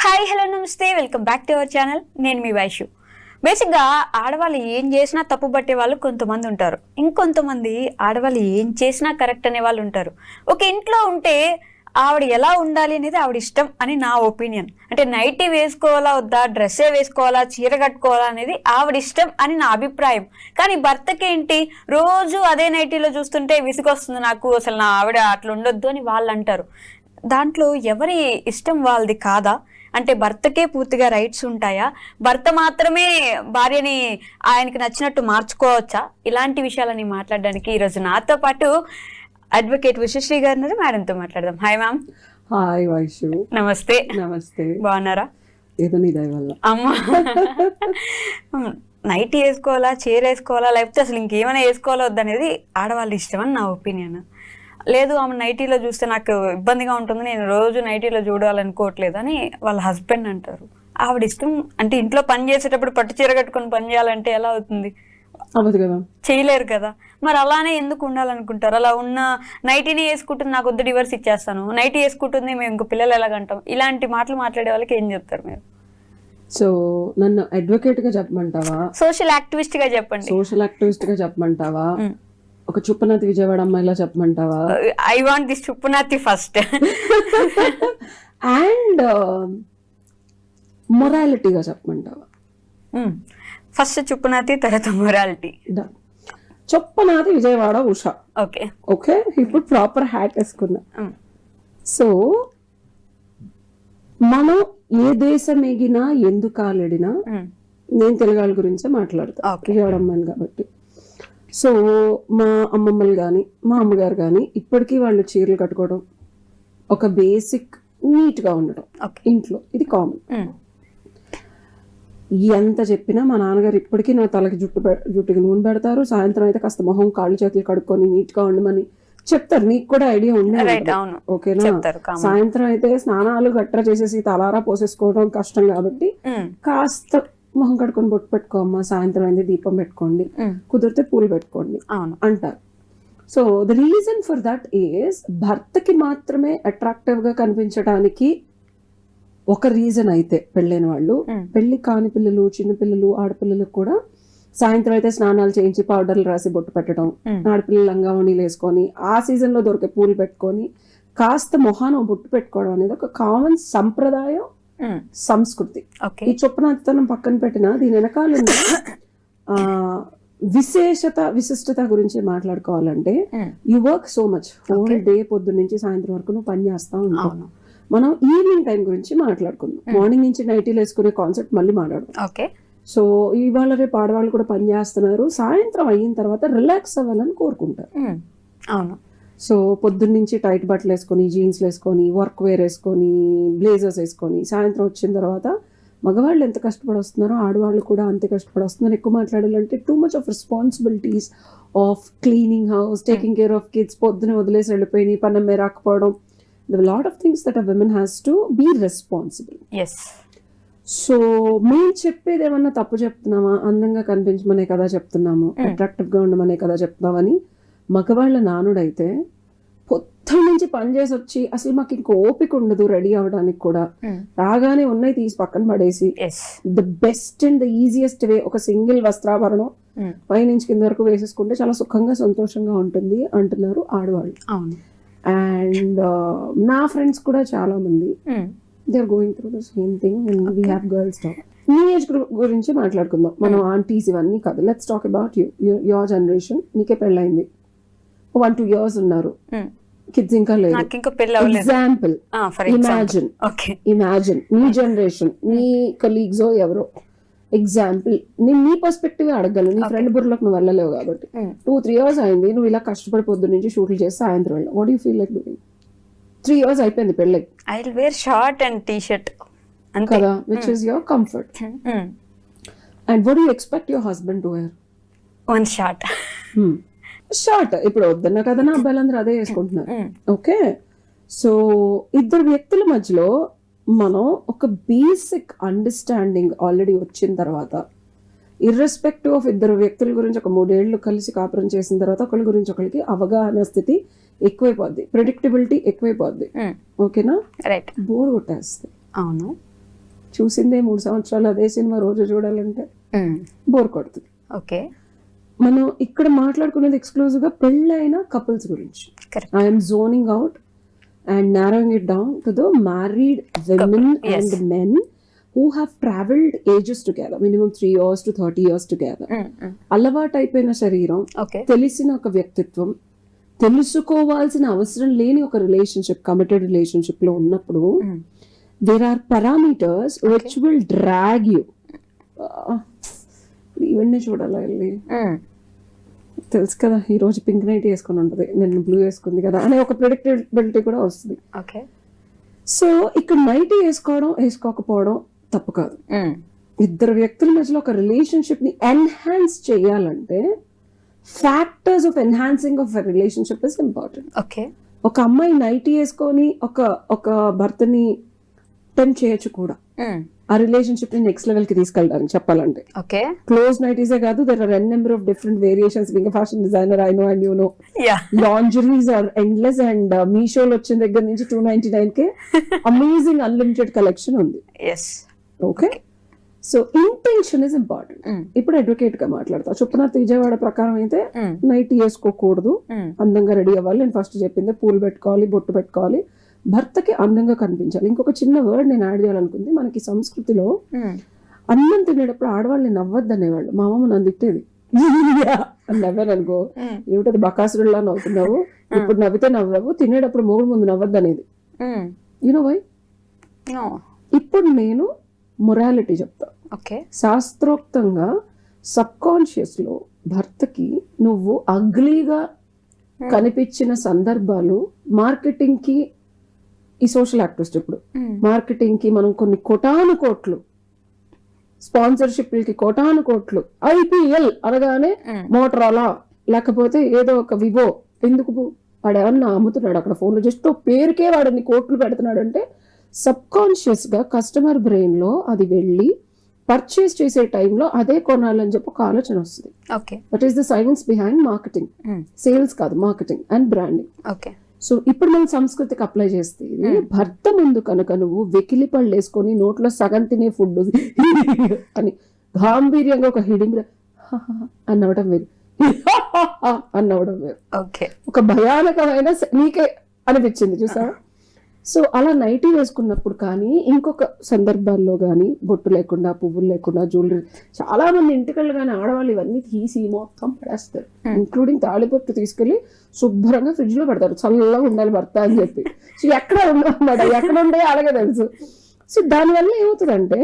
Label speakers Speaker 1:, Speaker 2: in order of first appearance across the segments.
Speaker 1: Hi hello నమస్తే, welcome back to our channel. నేను మీ వైషు. బేసిక్గా ఆడవాళ్ళు ఏం చేసినా తప్పు పట్టే వాళ్ళు కొంతమంది ఉంటారు, ఇంకొంతమంది ఆడవాళ్ళు ఏం చేసినా కరెక్ట్ అనే వాళ్ళు ఉంటారు. ఒక ఇంట్లో ఉంటే ఆవిడ ఎలా ఉండాలి అనేది ఆవిడ ఇష్టం అని నా ఒపీనియన్. అంటే నైటీ వేసుకోవాలా వద్దా, డ్రెస్సే వేసుకోవాలా, చీర కట్టుకోవాలా అనేది ఆవిడ ఇష్టం అని నా అభిప్రాయం. కానీ భర్తకేంటి, రోజు అదే నైటీలో చూస్తుంటే విసుగొస్తుంది నాకు, అసలు నా ఆవిడ అట్లా ఉండొద్దు అని వాళ్ళు అంటారు. దాంట్లో ఎవరి ఇష్టం వాళ్ళది కాదా? అంటే భర్తకే పూర్తిగా రైట్స్ ఉంటాయా? భర్త మాత్రమే భార్యని ఆయనకి నచ్చినట్టు మార్చుకోవచ్చా? ఇలాంటి విషయాలని మాట్లాడడానికి ఈరోజు నాతో పాటు అడ్వకేట్ విశ్వశ్రీ గారు ఉన్నారు. మేడంతో మాట్లాడదాం. Hi ma'am.
Speaker 2: హాయ్ వైషు.
Speaker 1: నమస్తే.
Speaker 2: నమస్తే.
Speaker 1: బాగున్నారా?
Speaker 2: ఏదో నీ దయ వల్ల.
Speaker 1: అమ్మా, నైటీ వేసుకోవాలా, చీర వేసుకోవాలా, లేకపోతే అసలు ఇంకేమైనా వేసుకోవాలా వద్దనేది ఆడవాళ్ళ ఇష్టం అని నా ఒపీనియన్. లేదు, ఆమె నైటీలో చూస్తే నాకు ఇబ్బందిగా ఉంటుంది, నేను రోజు నైటీలో చూడాలనుకోవట్లేదు అని వాళ్ళ హస్బెండ్ అంటారు. ఆవిడ ఇష్టం. అంటే ఇంట్లో పని చేసేటప్పుడు పట్టు చీర కట్టుకొని పని చేయాలంటే ఎలా అవుతుంది?
Speaker 2: అవ్వదు కదా,
Speaker 1: చేయలేరు కదా. మరి అలానే ఎందుకు ఉండాలనుకుంటారు? అలా ఉన్న నైటీని వేసుకుంటుంది, నాకు వద్దు డివర్స్ ఇచ్చేస్తాను, నైటీ వేసుకుంటుంది, మేము ఇంకో పిల్లలు ఎలాగంటాం, ఇలాంటి మాటలు మాట్లాడే వాళ్ళకి ఏం చెప్తారు మీరు?
Speaker 2: సో నన్ను అడ్వకేట్ గా చెప్పమంటావా,
Speaker 1: సోషల్ యాక్టివిస్ట్ గా చెప్పండి?
Speaker 2: సోషల్ యాక్టివిస్ట్ గా చెప్పమంటావా, ఒక చుప్పనాతి విజయవాడ అమ్మాయిలా చెప్పమంటావా?
Speaker 1: ఐ వాంట్ దిస్ చుప్పనాతి ఫస్ట్.
Speaker 2: అండ్ మొరాలిటీగా చెప్పమంటావా?
Speaker 1: ఫస్ట్ చుప్పనాతి, తర్వాత మొరాలిటీ.
Speaker 2: చుప్పనాతి విజయవాడ ఉషా.
Speaker 1: ఓకే
Speaker 2: ఓకే, ఇప్పుడు ప్రాపర్ హ్యాట్ వేసుకున్నా. సో మనం ఏ దేశం ఎగినా ఎందుకు కాలేడినా, నేను తెలుగాళ్ళ గురించే మాట్లాడతా, విజయవాడ అమ్మాయిని కాబట్టి. సో మా అమ్మమ్మలు కానీ మా అమ్మగారు కానీ ఇప్పటికీ వాళ్ళు చీరలు కట్టుకోవడం, ఒక బేసిక్ నీట్గా ఉండడం ఇంట్లో, ఇది కామన్. ఎంత చెప్పినా మా నాన్నగారు ఇప్పటికీ నా తలకి జుట్టుకి నూనె పెడతారు. సాయంత్రం అయితే కాస్త మొహం కాళ్ళు చేతులు కడుక్కొని నీట్గా ఉండమని చెప్తారు. నీకు కూడా ఐడియా ఉండే, ఓకేనా? సాయంత్రం అయితే స్నానాలు గట్రా చేసేసి తలారా పోసేసుకోవడం కష్టం కాబట్టి కాస్త మొహం కడుకొని బొట్టు పెట్టుకోమ్మా, సాయంత్రం అయితే దీపం పెట్టుకోండి, కుదిరితే పూలు పెట్టుకోండి అంటారు. So the reason for that is భర్తకి మాత్రమే అట్రాక్టివ్ గా కనిపించడానికి ఒక రీజన్ అయితే పెళ్ళైన వాళ్ళు, పెళ్లి కాని పిల్లలు, చిన్న పిల్లలు, ఆడపిల్లలకు కూడా సాయంత్రం అయితే స్నానాలు చేయించి పౌడర్లు రాసి బొట్టు పెట్టడం, ఆడపిల్లలు లంగా ఓణీలు వేసుకొని ఆ సీజన్ లో దొరికే పూలు పెట్టుకొని కాస్త మొహాన బొట్టు పెట్టుకోవడం అనేది ఒక కామన్ సంప్రదాయం, సంస్కృతి. ఈ చొప్పునతనం పక్కన పెట్టినా దీని వెనకాల విశిష్టత గురించి మాట్లాడుకోవాలంటే, you work so much whole day, పొద్దున్న నుంచి సాయంత్రం వరకు నువ్వు పని చేస్తా ఉంటావు. మనం ఈవినింగ్ టైం గురించి మాట్లాడుకుందాం. మార్నింగ్ నుంచి నైటీలు వేసుకునే కాన్సెప్ట్ మళ్ళీ మాట్లాడుకుందాం. సో ఇవాళ రేపు ఆడవాళ్ళు కూడా పని చేస్తున్నారు, సాయంత్రం అయిన తర్వాత రిలాక్స్ అవ్వాలని కోరుకుంటారు.
Speaker 1: అవును.
Speaker 2: సో పొద్దున్న నుంచి టైట్ బట్టలు వేసుకొని, జీన్స్లు వేసుకొని, వర్క్ వేర్ వేసుకొని, బ్లేజర్స్ వేసుకొని, సాయంత్రం వచ్చిన తర్వాత మగవాళ్ళు ఎంత కష్టపడి వస్తున్నారో ఆడవాళ్ళు కూడా అంతే కష్టపడి వస్తున్నారు. ఎక్కువ మాట్లాడాలంటే too much of responsibilities of cleaning house, taking care of kids, పొద్దున వదిలేసి వెళ్ళిపోయి పని మీద రాకపోవడం, the lot of things that a women has to be responsible. So మేము చెప్పేది ఏమన్నా తప్పు చెప్తున్నామా? అందంగా కనిపించమనే కదా చెప్తున్నాము, అట్రాక్టివ్ గా ఉండమనే కదా చెప్తున్నామని మగవాళ్ళ నానుడైతే పొద్దున్న నుంచి పని చేసి వచ్చి అసలు మాకు ఇంకో ఓపిక ఉండదు రెడీ అవడానికి కూడా, రాగానే ఉన్నాయి తీసి పక్కన పడేసి the best and the easiest way ఒక సింగిల్ వస్త్రాభరణం పైనుంచి కింద వరకు వేసేసుకుంటే చాలా సుఖంగా సంతోషంగా ఉంటుంది అంటున్నారు ఆడవాళ్ళు. అండ్ నా ఫ్రెండ్స్ కూడా చాలా మంది they are going through the same thing. And we have girls talk. నీ ఏజ్ గ్రూప్ గురించి మాట్లాడుకుందాం మనం, ఆంటీస్ ఇవన్నీ కాదు. Let's talk about your generation. నీకే పెళ్ళైంది, 1-2 years ఉన్నారు, కిడ్స్ ఇంకా లేదు. ఎగ్జాంపుల్, ఇమాజిన్ నీ జనరేషన్, నీ కలీగ్స్ ఎవరో ఎగ్జాంపుల్, నేను నీ పర్స్పెక్టివ్ అడగలను, నీ ఫ్రెండ్ బుర్రలోకి నువ్వు వెళ్ళలేవు కాబట్టి. 2-3 years అయింది, నువ్వు ఇలా కష్టపడి పొద్దున్న నుంచి షూట్లు చేసి సాయంత్రం వెళ్ళావు. What you feel like doing? 3 years అయిపోయింది పెళ్ళి.
Speaker 1: I will wear short and T-shirt
Speaker 2: కదా, which is your comfort. And what do you expect your husband to wear?
Speaker 1: One short.
Speaker 2: Short ఇప్పుడు వద్దన్నా కదా, నా అబ్బాయిలందరూ అదే వేసుకుంటున్నారు. ఓకే, సో ఇద్దరు వ్యక్తుల మధ్యలో మనం ఒక బేసిక్ అండర్స్టాండింగ్ ఆల్రెడీ వచ్చిన తర్వాత, ఇర్రెస్పెక్టివ్ ఆఫ్ ఇద్దరు వ్యక్తుల గురించి ఒక 3 ఏళ్ళు కలిసి కాపురం చేసిన తర్వాత ఒకరి గురించి ఒకరికి అవగాహన స్థితి ఎక్కువైపోద్ది, ప్రెడిక్టబిలిటీ ఎక్కువైపోద్ది. ఓకేనా?
Speaker 1: రైట్.
Speaker 2: బోర్ కొట్టేస్తుంది.
Speaker 1: అవును.
Speaker 2: చూసిందే 3 సంవత్సరాలు అదే సినిమా రోజు చూడాలంటే బోర్ కొడుతుంది.
Speaker 1: ఓకే.
Speaker 2: మనం ఇక్కడ మాట్లాడుకునేది ఎక్స్క్లూజివ్ గా పెళ్ళైన కపుల్స్ గురించి. I'm zoning out and narrowing it down to the married women and men who have traveled ages together, minimum 3 years to 30 years together. అలవాటైపోయిన శరీరం, తెలిసిన ఒక వ్యక్తిత్వం, తెలుసుకోవాల్సిన అవసరం లేని ఒక రిలేషన్షిప్, కమిటెడ్ రిలేషన్షిప్ లో ఉన్నప్పుడు there are parameters which will drag you. ఇవన్నీ చూడాలి వెళ్ళి. తెలుసు కదా, ఈ రోజు పింక్ నైట్ వేసుకొని ఉంటుంది, నేను బ్లూ వేసుకుంది కదా అనే ఒక ప్రెడిక్టబిలిటీ కూడా వస్తుంది. సో ఇక్కడ నైట్ వేసుకోకపోవడం తప్పు కాదు. ఇద్దరు వ్యక్తుల మధ్యలో ఒక రిలేషన్షిప్ ని ఎన్హాన్స్ చేయాలంటే factors of enhancing of relationship is important. ఒక అమ్మాయి నైట్ వేసుకొని ఒక భర్తని టెంప్ట్ చేయొచ్చు కూడా ఆ రిలేషన్షిప్ ని నెక్స్ట్ లెవెల్ కి తీసుకెళ్ళడానికి. చెప్పాలంటే క్లోజ్ నైటీసే కాదు, there are N number of different variations. Being fashion designer, I know and you know, lingeries are endless. And మీషోలో వచ్చిన దగ్గర నుంచి 299 కే అమేజింగ్ అన్లిమిటెడ్ కలెక్షన్ ఉంది. Okay, so intention is important. ఇప్పుడు అడ్వకేట్ గా మాట్లాడతా. చొప్పున విజయవాడ ప్రకారం అయితే నైట్ వేసుకోకూడదు, అందంగా రెడీ అవ్వాలి. నేను ఫస్ట్ చెప్పింది పూలు పెట్టుకోవాలి, బొట్టు పెట్టుకోవాలి, భర్తకి అందంగా కనిపించాలి. ఇంకొక చిన్న వర్డ్ నేను యాడ్ చేయాలనుకుంది. మనకి సంస్కృతిలో అన్నం తినేటప్పుడు ఆడవాళ్ళని నవ్వద్దు అనేవాళ్ళు. మా అమ్మ నన్ను తిట్టేది అని నవ్వాను అనుకో, ఏమిటది బకాసురులా నవ్వుతున్నావు, ఇప్పుడు నవ్వితే నవ్వవు, తినేటప్పుడు మొగుడు ముందు నవ్వద్దు అనేది. You know why? ఇప్పుడు నేను మొరాలిటీ చెప్తా. శాస్త్రోక్తంగా సబ్ కాన్షియస్ లో భర్తకి నువ్వు అగ్లీగా కనిపించిన సందర్భాలు మార్కెటింగ్ కి, ఈ సోషల్ యాక్టివిస్ట్ ఇప్పుడు మార్కెటింగ్ కి మనం కొన్ని కోటాను కోట్లు, స్పాన్సర్షిప్లకి కోటాను కోట్లు, IPL అనగానే మోటరోలా లేకపోతే ఏదో ఒక వివో, ఎందుకు వాడేమన్నా అమ్ముతున్నాడు అక్కడ ఫోన్లో, జస్ట్ పేరుకే వాడిని కోట్లు పెడుతున్నాడు అంటే సబ్ కాన్షియస్ గా కస్టమర్ బ్రెయిన్ లో అది వెళ్ళి పర్చేస్ చేసే టైంలో అదే కొనాలని చెప్పి ఒక ఆలోచన వస్తుంది. That is the science behind marketing. Sales కాదు, మార్కెటింగ్ అండ్ బ్రాండింగ్. సో ఇప్పుడు మనం సంస్కృతికి అప్లై చేస్తే భర్త ముందు కనుక నువ్వు వెకిలి పళ్ళు వేసుకొని నోట్లో సగం తినే ఫుడ్ అని గాంభీర్యంగా ఒక హిడింగ్ అన్నవడం వేరు, అన్నవడం వేరు. ఒక భయానకమైన నీకే అనిపించింది చూసావా? సో అలా నైటీ వేసుకున్నప్పుడు కానీ ఇంకొక సందర్భాల్లో కానీ బొట్టు లేకుండా, పువ్వులు లేకుండా, జ్యువెలరీ, చాలా మంది ఇంటికళ్ళు కానీ ఆడవాళ్ళు ఇవన్నీ తీసి మొత్తం పడేస్తారు, ఇంక్లూడింగ్ తాళిబొట్టు తీసుకెళ్లి శుభ్రంగా ఫ్రిడ్జ్ లో పెడతారు, చల్లగా ఉండాలి భర్త అని చెప్పి. సో ఎక్కడ ఉండమాట, ఎక్కడ ఉండే అలాగే తెలుసు. సో దానివల్ల ఏమవుతుందంటే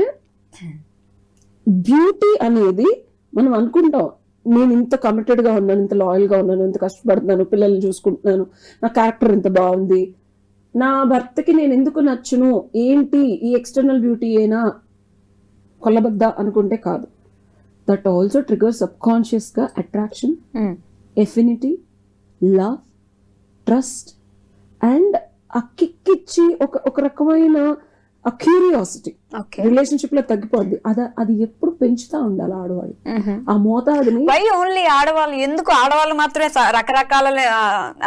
Speaker 2: బ్యూటీ అనేది మనం అనుకుంటాం, నేను ఇంత కమిటెడ్ గా ఉన్నాను, ఇంత లాయల్ గా ఉన్నాను, ఇంత కష్టపడుతున్నాను, పిల్లల్ని చూసుకుంటున్నాను, నా క్యారెక్టర్ ఇంత బాగుంది, నా భర్తకి నేను ఎందుకు నచ్చును, ఏంటి ఈ ఎక్స్టర్నల్ బ్యూటీ అయినా కొల్లబద్ద అనుకుంటే కాదు. That also trigger subconscious గా attraction, affinity, love, trust and ఆ కిక్ ఇచ్చి ఒక రకమైన ఆ క్యూరియాసిటీ రిలేషన్షిప్ లో తగ్గిపోద్ది. అది ఎప్పుడు పెంచుతా ఉండాలి ఆడవాళ్ళు ఆ మోతాదుని.
Speaker 1: ఓన్లీ ఆడవాళ్ళు ఎందుకు, ఆడవాళ్ళు మాత్రమే రకరకాల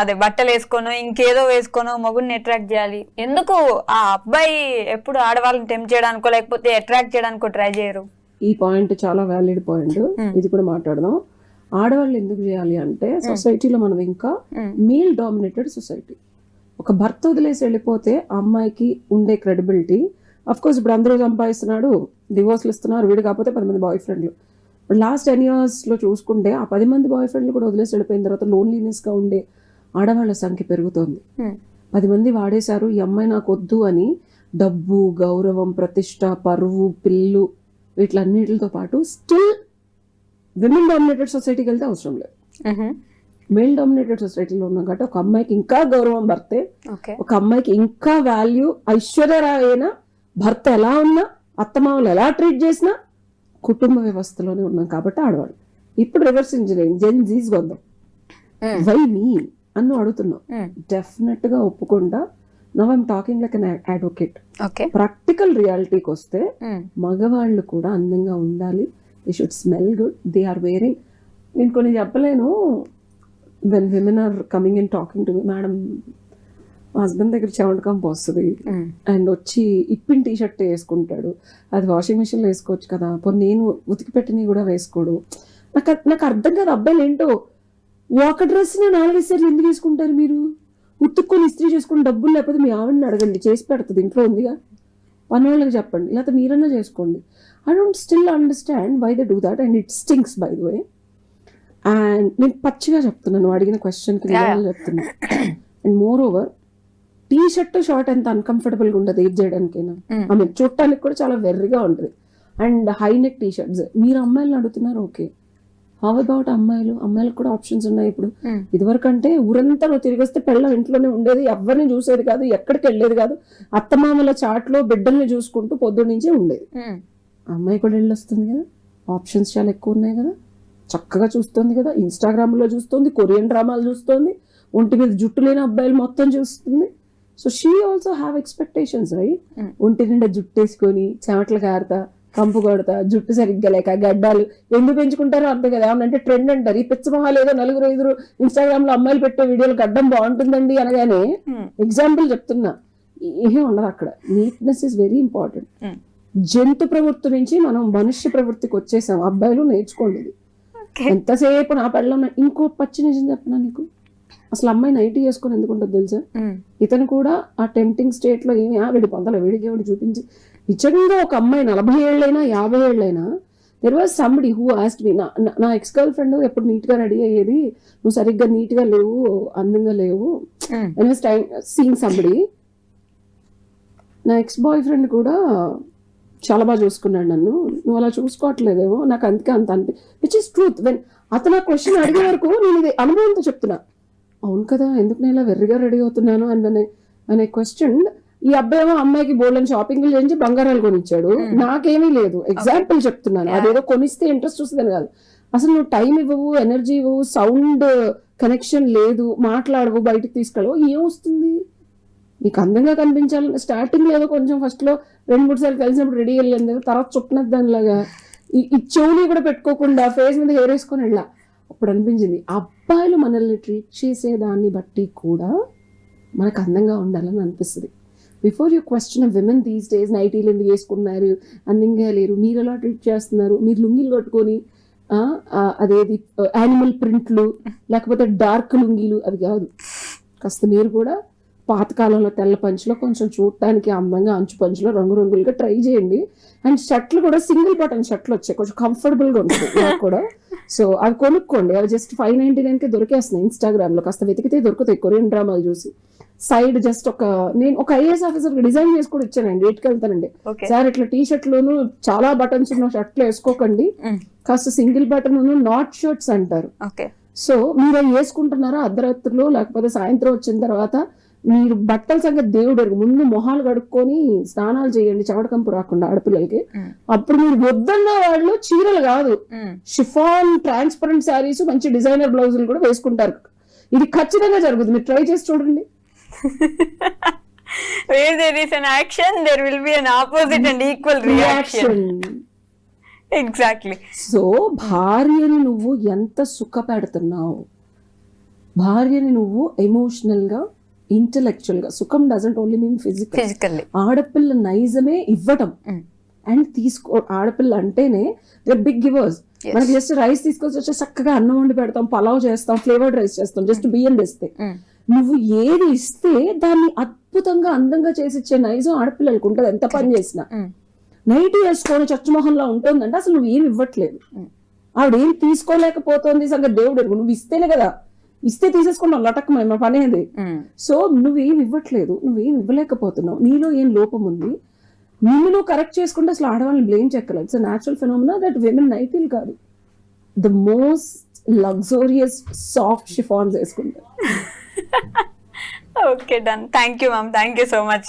Speaker 1: అదే బట్టలు వేసుకోను, ఇంకేదో వేసుకోను మగుడిని అట్రాక్ట్ చేయాలి ఎందుకు? ఆ అబ్బాయి ఎప్పుడు ఆడవాళ్ళని టెంప్ట్ చేయడానికో లేకపోతే అట్రాక్ట్ చేయడానికో ట్రై చేయరు.
Speaker 2: ఈ పాయింట్ చాలా వ్యాలిడ్ పాయింట్, ఇది కూడా మాట్లాడదాం. ఆడవాళ్ళు ఎందుకు చేయాలి అంటే సొసైటీలో మనం ఇంకా మేల్ డామినేటెడ్ సొసైటీ. ఒక భర్త వదిలేసి వెళ్ళిపోతే ఆ అమ్మాయికి ఉండే క్రెడిబిలిటీ, అఫ్ కోర్స్ ఇప్పుడు అందరూ సంపాదిస్తున్నాడు, డివోర్స్లు ఇస్తున్నారు, వీడు కాకపోతే 10 మంది బాయ్ ఫ్రెండ్లు. లాస్ట్ 10 years లో చూసుకుంటే ఆ 10 మంది బాయ్ ఫ్రెండ్లు కూడా వదిలేసి వెళ్ళిపోయిన తర్వాత లోన్లీనెస్ గా ఉండే ఆడవాళ్ళ సంఖ్య పెరుగుతోంది. 10 మంది వాడేశారు, ఈ అమ్మాయి నాకు వద్దు అని డబ్బు, గౌరవం, ప్రతిష్ట, పరువు, పిల్లు వీటిలన్నిటితో పాటు స్టిల్ విమెన్ డామినేటెడ్ సొసైటీకి వెళ్తే అవసరం లేదు. మేల్ డామినేటెడ్ సొసైటీలో ఉన్నాం కాబట్టి ఒక అమ్మాయికి ఇంకా గౌరవం భర్తే, ఒక అమ్మాయికి ఇంకా వాల్యూ. ఐశ్వర్యరాయ్ అయినా భర్త ఎలా ఉన్నా, అత్తమామలు ఎలా ట్రీట్ చేసినా కుటుంబ వ్యవస్థలోనే ఉన్నాం కాబట్టి ఆడవాళ్ళు. ఇప్పుడు రివర్స్ ఇంజనీరింగ్ జెన్జీస్ వద్దాం, వై మీ అన్ను అడుగుతున్నాం. డెఫినెట్ గా ఒప్పుకుంటా. Now I'm talking like an advocate. Practical రియాలిటీకి వస్తే మగవాళ్ళు కూడా అందంగా ఉండాలి, they should smell good, they are wearing. నేను కొన్ని చెప్పలేను, when women are coming and talking to me, madam మా హస్బెండ్ దగ్గర చెమటకంపు వస్తుంది అండ్ వచ్చి ఇప్పిన టీ షర్ట్ వేసుకుంటాడు, అది వాషింగ్ మిషన్లో వేసుకోవచ్చు కదా, పోనీ నేను ఉతికి పెట్టినవి కూడా వేసుకోడు. నాకు అర్థం కాదు అబ్బాయిలు ఏంటో, ఒక డ్రెస్ని 4 సార్లు ఎందుకు వేసుకుంటారు మీరు? ఉతుక్కొని ఇస్త్రీ చేసుకుని డబ్బులు లేకపోతే మీ ఆవిడని అడగండి, చేసి పెడుతుంది, ఇంట్లో ఉందిగా, పని వాళ్ళకి చెప్పండి, లేకపోతే మీరన్నా చేసుకోండి. I don't still understand why they do that and it stinks by the way. And నేను పచ్చిగా చెప్తున్నాను, అడిగిన క్వశ్చన్కి నిజంగా చెప్తున్నాను. And moreover T shirt short ఎంత అన్కంఫర్టబుల్గా ఉంటుంది ఏది చేయడానికైనా, ఐ మీన్ చూడటానికి కూడా చాలా వెర్రిగా ఉంటుంది. And high neck T shirts మీరు అమ్మాయిలను అడుగుతున్నారు, ఓకే, హౌ అబౌట్ అమ్మాయిలకు కూడా ఆప్షన్స్ ఉన్నాయి ఇప్పుడు. ఇదివరకు అంటే ఊరంతా నువ్వు తిరిగి వస్తే పెళ్ళం ఇంట్లోనే ఉండేది, ఎవరిని చూసేది కాదు, ఎక్కడికి వెళ్ళేది కాదు, అత్తమామల చాట్లో బిడ్డల్ని చూసుకుంటూ పొద్దున్న నుంచే ఉండేది. అమ్మాయి కూడా వెళ్ళొస్తుంది కదా, ఆప్షన్స్ చాలా ఎక్కువ ఉన్నాయి కదా, చక్కగా చూస్తుంది కదా, ఇన్స్టాగ్రామ్లో చూస్తుంది, కొరియన్ డ్రామాలు చూస్తుంది, ఒంటి మీద జుట్టు లేని అబ్బాయిలు మొత్తం చూస్తుంది. So she also have expectations right. ఒంటి నిండా జుట్టు వేసుకొని చెమటలు కారుతా, కంపు కొడతా, జుట్టు సరిగ్గా లేక గడ్డాలు ఎందుకు పెంచుకుంటారో అర్థం కదా. ఏమనంటే ట్రెండ్ అంటారు, ఈ పిచ్చమహాలు ఏదో 4-5 ఇన్స్టాగ్రామ్ లో అమ్మాయిలు పెట్టే వీడియోలు గడ్డం బాగుంటుందండి అనగానే ఎగ్జాంపుల్ చెప్తున్నా, ఏమీ ఉండదు అక్కడ. Neatness is very important. జంతు ప్రవృత్తి నుంచి మనం మనుష్య ప్రవృత్తికి వచ్చేసాం, అబ్బాయిలు నేర్చుకోండి. ఎంతసేపు నా పెళ్ళం. ఇంకో పచ్చి నిజం చెప్పనా నీకు, అసలు అమ్మాయి నైటీ వేసుకొని ఎందుకు ఉంటుంది తెలుసా? ఇతను కూడా ఆ టెంప్టింగ్ స్టేట్ లో ఏమి వీడి పొందల వీడికి ఎవడు చూపించి, నిజంగా ఒక అమ్మాయి 40 ఏళ్ళైనా 50 ఏళ్ళైనా, there was somebody who asked me, నా ఎక్స్ గర్ల్ ఫ్రెండ్ ఎప్పుడు నీట్ గా రెడీ అయ్యేది, నువ్వు సరిగ్గా నీట్ గా లేవు, అందంగా లేవు, సీయింగ్ సంబడి. నా ఎక్స్ బాయ్ ఫ్రెండ్ కూడా చాలా బాగా చూసుకున్నాడు నన్ను, నువ్వు అలా చూసుకోవట్లేదేమో, నాకు అందుకే అంత విచ్ ఇస్ ట్రూత్. వెన్ అతను ఆ క్వశ్చన్ అడిగే వరకు నేను ఇది అనుభవంతో చెప్తున్నా, అవును కదా ఎందుకు నేను ఇలా వెర్రిగా రెడీ అవుతున్నాను అనే క్వశ్చన్. ఈ అబ్బాయి ఏమో అమ్మాయికి బోల్డెన్ షాపింగ్ చేయించి బంగారాలు కొనిచ్చాడు, నాకేమీ లేదు. ఎగ్జాంపుల్ చెప్తున్నాను, అదేదో కొనిస్తే ఇంట్రెస్ట్ వస్తుందని కాదు. అసలు నువ్వు టైం ఇవ్వవు, ఎనర్జీ ఇవ్వవు, సౌండ్ కనెక్షన్ లేదు, మాట్లాడవు, బయటకు తీసుకెళ్ళవు, ఏమొస్తుంది? నీకు అందంగా కనిపించాలని స్టార్టింగ్ లో ఏదో కొంచెం ఫస్ట్ లో 2-3 సార్లు కలిసినప్పుడు రెడీ వెళ్ళింది, తర్వాత చుట్టనది దానిలాగా ఈ చెవుని కూడా పెట్టుకోకుండా ఫేస్ మీద హెయిర్ వేసుకొని వెళ్ళా. అప్పుడు అనిపించింది అబ్బాయిలు మనల్ని ట్రీట్ చేసేదాన్ని బట్టి కూడా మనకు అందంగా ఉండాలని అనిపిస్తుంది. Before you question women these days నైటీలు ఎందుకు వేసుకున్నారు, అందంగా లేరు, మీరు ఎలా ట్రీట్ చేస్తున్నారు, మీరు లుంగీలు కట్టుకొని అదేది యానిమల్ ప్రింట్లు లేకపోతే డార్క్ లుంగీలు అవి కాదు. కాస్త మీరు కూడా పాతకాలంలో తెల్ల పంచులో కొంచెం చూడటానికి అందంగా అంచు పంచులో రంగురంగులుగా ట్రై చేయండి. అండ్ షర్ట్లు కూడా సింగిల్ బటన్ షర్ట్లు వచ్చాయి, కొంచెం కంఫర్టబుల్గా ఉంటుంది నాకు కూడా. సో అవి కొనుక్కోండి, అవి జస్ట్ 599కే దొరికేస్తున్నాయి ఇన్స్టాగ్రామ్ లో, కాస్త వెతికితే దొరుకుతాయి కొరియన్ డ్రామాలు చూసి. సైడ్ జస్ట్ నేను ఒక ఐఏఎస్ ఆఫీసర్ డిజైన్ చేసి కూడా ఇచ్చానండి, రేట్కి వెళ్తానండి, సార్ ఇట్లా టీ షర్ట్లోను చాలా బటన్స్ ఉన్న షర్ట్లు వేసుకోకండి, కాస్త సింగిల్ బటన్ నాట్ షర్ట్స్ అంటారు. సో మీరు అవి వేసుకుంటున్నారా అర్ధరాత్రులు లేకపోతే సాయంత్రం వచ్చిన తర్వాత, మీరు బట్టల సంగతి దేవుడు ముందు మొహాలు కడుక్కొని స్నానాలు చేయండి చెమటకంపు రాకుండా ఆడపిల్లలకి. అప్పుడు మీరు వద్దన్న వాళ్ళు చీరలు కాదు, షిఫాన్ ట్రాన్స్పరెంట్ శారీస్ మంచి డిజైనర్ బ్లౌజులు కూడా వేసుకుంటారు. ఇది ఖచ్చితంగా జరుగుతుంది, మీరు ట్రై చేసి చూడండి.
Speaker 1: Where there is an action, there will be an opposite and equal reaction. Exactly.
Speaker 2: So భార్యని నువ్వు ఎంత సుఖ పెడుతున్నావు, భార్యని నువ్వు ఎమోషనల్ గా ఇంటెలెక్చువల్ గా, సుఖం డజంట్ ఓన్లీ మీన్ ఫిజికల్. ఆడపిల్ల నైజమే ఇవ్వటం అండ్ తీసుకో. ఆడపిల్ల అంటేనే బిగ్ గివర్స్. మనకి జస్ట్ రైస్ తీసుకొచ్చి వచ్చి చక్కగా అన్నం వండి పెడతాం, పలావ్ చేస్తాం, ఫ్లేవర్డ్ రైస్ చేస్తాం, జస్ట్ బియ్యం తెస్తే. నువ్వు ఏది ఇస్తే దాన్ని అద్భుతంగా అందంగా చేసి ఇచ్చే నైజం ఆడపిల్లలకు ఉంటుంది, ఎంత పని చేసినా. నైట్ వేసుకొని చచ్చుమొహంలో ఉంటుందంటే అసలు నువ్వు ఏమి ఇవ్వట్లేదు, ఆవిడ ఏం తీసుకోలేకపోతుంది సంగతి దేవుడు ఎరుగు. నువ్వు ఇస్తేనే కదా, ఇస్తే తీసేసుకున్నావు లటక్ మా పని అది. సో నువ్వేం ఇవ్వట్లేదు, నువ్వేం ఇవ్వలేకపోతున్నావు, నీలో ఏం లోపం ఉంది, నిన్ను నువ్వు కరెక్ట్ చేసుకుంటే అసలు ఆడవాళ్ళని బ్లేమ్ చెక్కలేదు. It's natural phenomena that women నైటీలు కాదు, the most luxurious soft chiffons వేసుకుంటారు.
Speaker 1: Okay, done. Thank you, ma'am. Thank you so much.